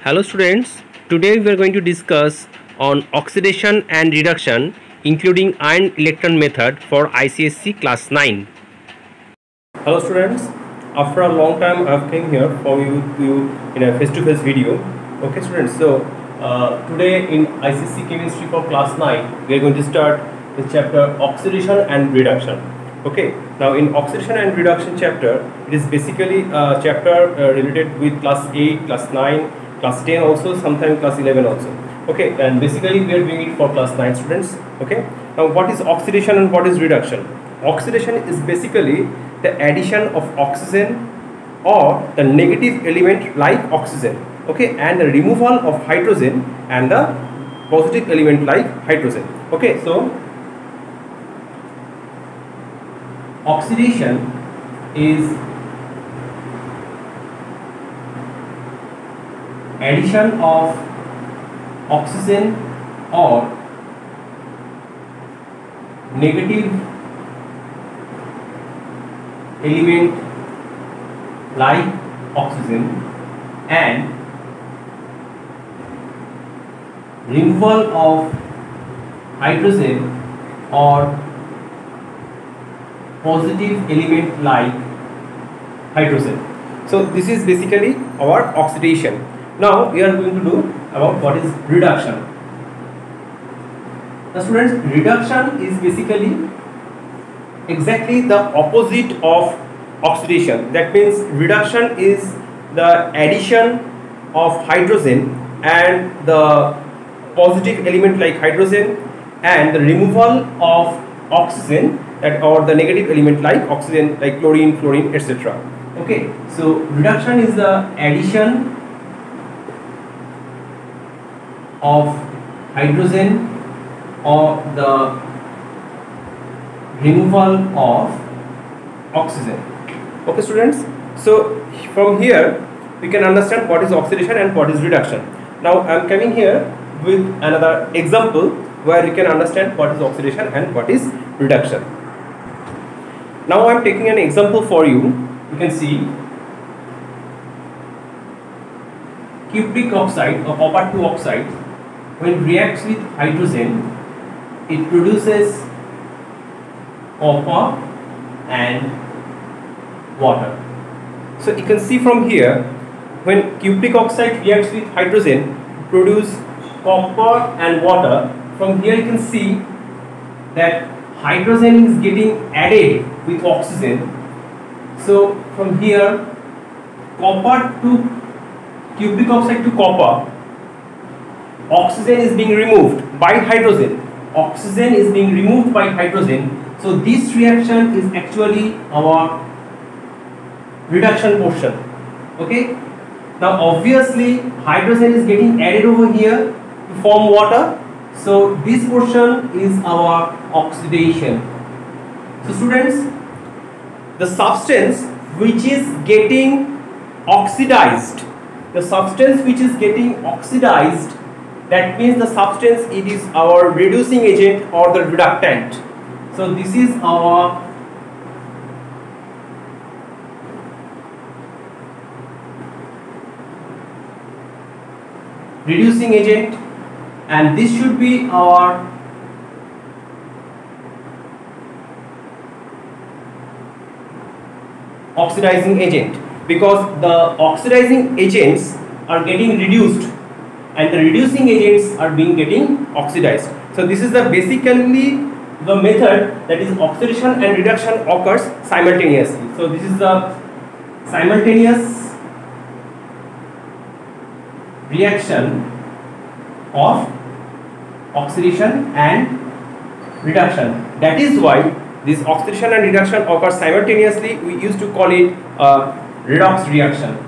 Hello students, today we are going to discuss on oxidation and reduction including ion electron method for ICSE class 9. Hello students, after a long time I have came here for you in a face-to-face video. Okay students, so today in ICSE chemistry for class 9 we are going to start the chapter oxidation and reduction. Okay, now in oxidation and reduction chapter, it is basically a chapter related with class 8, class 9, class 10 also, sometimes class 11 also. Okay, and basically we are doing it for class 9 students. Okay, now what is oxidation and what is reduction? Oxidation is basically the addition of oxygen or the negative element like oxygen, okay, and the removal of hydrogen and the positive element like hydrogen. Okay, so oxidation is addition of oxygen or negative element like oxygen and removal of hydrogen or positive element like hydrogen. So this is basically our oxidation. Now we are going to do about what is reduction. Now students, reduction is basically exactly the opposite of oxidation. That means reduction is the addition of hydrogen and the positive element like hydrogen and the removal of oxygen or the negative element like oxygen, like chlorine, fluorine, etc. Okay, so reduction is the addition of hydrogen or the removal of oxygen. Okay students, so from here we can understand what is oxidation and what is reduction. Now I am coming here with another example where you can understand what is oxidation and what is reduction. Now I am taking an example for you. You can see cupric oxide or copper 2 oxide, when reacts with hydrogen, it produces copper and water. So you can see from here, when cupric oxide reacts with hydrogen, produce copper and water. From here you can see that hydrogen is getting added with oxygen. So from here, copper to cupric oxide to copper, oxygen is being removed by hydrogen. Oxygen is being removed by hydrogen. So this reaction is actually our reduction portion. Okay. Now obviously hydrogen is getting added over here to form water. So this portion is our oxidation. So students, the substance which is getting oxidized, that means the substance, it is our reducing agent or the reductant. So this is our reducing agent and this should be our oxidizing agent, because the oxidizing agents are getting reduced and the reducing agents are getting oxidized. So this is the basically the method, that is oxidation and reduction occurs simultaneously. So this is the simultaneous reaction of oxidation and reduction. That is why this oxidation and reduction occurs simultaneously. We used to call it a redox reaction.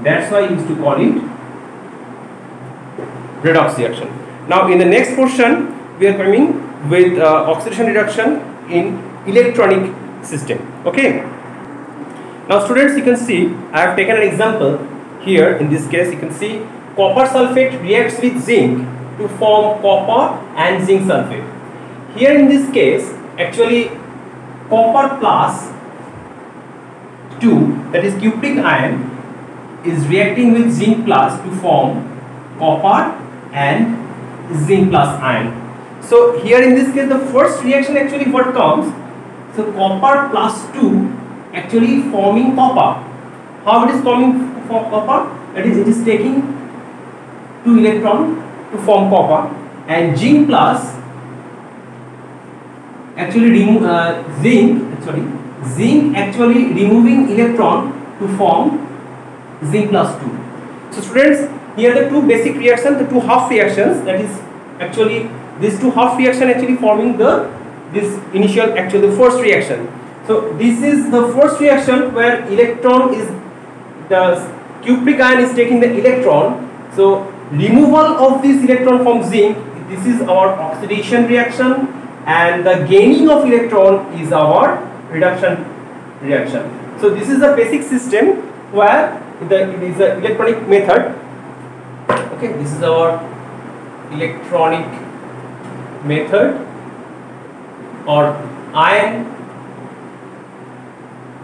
That's why we used to call it redox reaction. Now in the next portion we are coming with oxidation reduction in electronic system. Okay. Now students, you can see I have taken an example here. In this case you can see copper sulfate reacts with zinc to form copper and zinc sulfate. Here in this case actually copper plus 2, that is cupric ion, is reacting with zinc plus to form copper and zinc plus iron. So here in this case the first reaction actually what comes, so copper plus 2 actually forming copper. How it is forming for copper? That is, it is taking 2 electron to form copper, and zinc plus actually zinc actually removing electron to form zinc plus 2. So students, here the two basic reactions, the two half reactions, that is actually these two half reaction actually forming the the first reaction. So this is the first reaction where electron is, the cupric ion is taking the electron. So removal of this electron from zinc, this is our oxidation reaction, and the gaining of electron is our reduction reaction. So this is the basic system where it is the electronic method. Okay, this is our electronic method or ion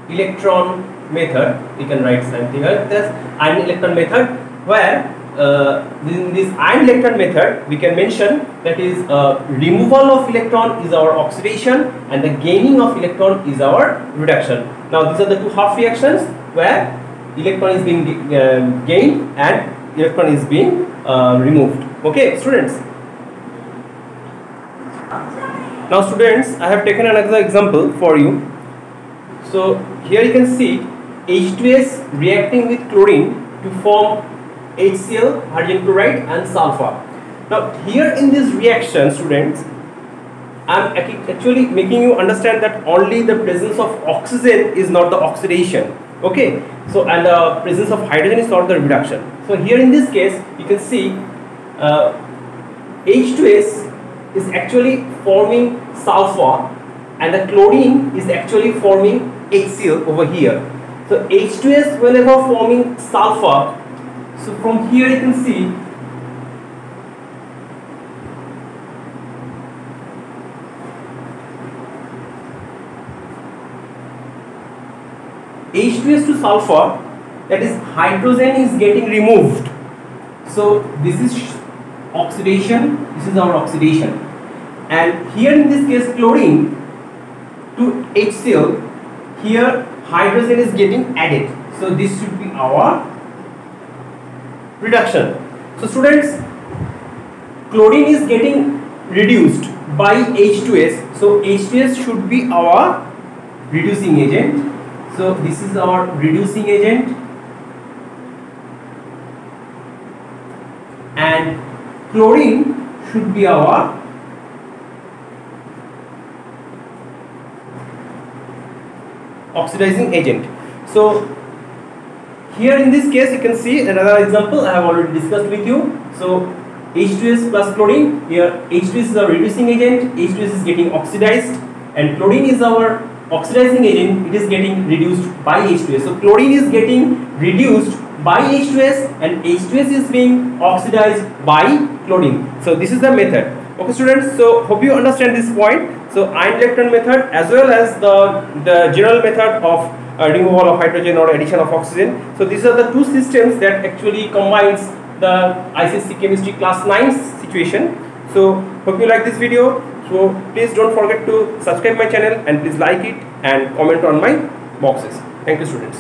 electron method. We can write something else as ion electron method, where in this ion electron method we can mention that is removal of electron is our oxidation and the gaining of electron is our reduction. Now these are the two half reactions where electron is being gained and electron is being removed. Okay students. Now students, I have taken another example for you. So here you can see H2S reacting with chlorine to form HCl, hydrogen chloride and sulfur. Now here in this reaction students, I am actually making you understand that only the presence of oxygen is not the oxidation. Okay, so and the presence of hydrogen is not the reduction. So here in this case you can see H2S is actually forming sulfur and the chlorine is actually forming HCl over here. So H2S whenever forming sulfur, so from here you can see H2S to sulfur, that is hydrogen is getting removed. So this is oxidation, this is our oxidation, and here in this case chlorine to HCl, here hydrogen is getting added. So this should be our reduction. So students, chlorine is getting reduced by H2S, so H2S should be our reducing agent. So this is our reducing agent, and chlorine should be our oxidizing agent. So here in this case you can see another example I have already discussed with you. So H2S plus chlorine, here H2S is our reducing agent, H2S is getting oxidized, and chlorine is our oxidizing agent, it is getting reduced by H2S. So chlorine is getting reduced by H2S and H2S is being oxidized by chlorine. So this is the method. Okay students, so hope you understand this point. So ion electron method as well as the general method of removal of hydrogen or addition of oxygen. So these are the two systems that actually combines the ICSE chemistry class 9 situation. So hope you like this video. So please don't forget to subscribe my channel and please like it and comment on my boxes. Thank you students.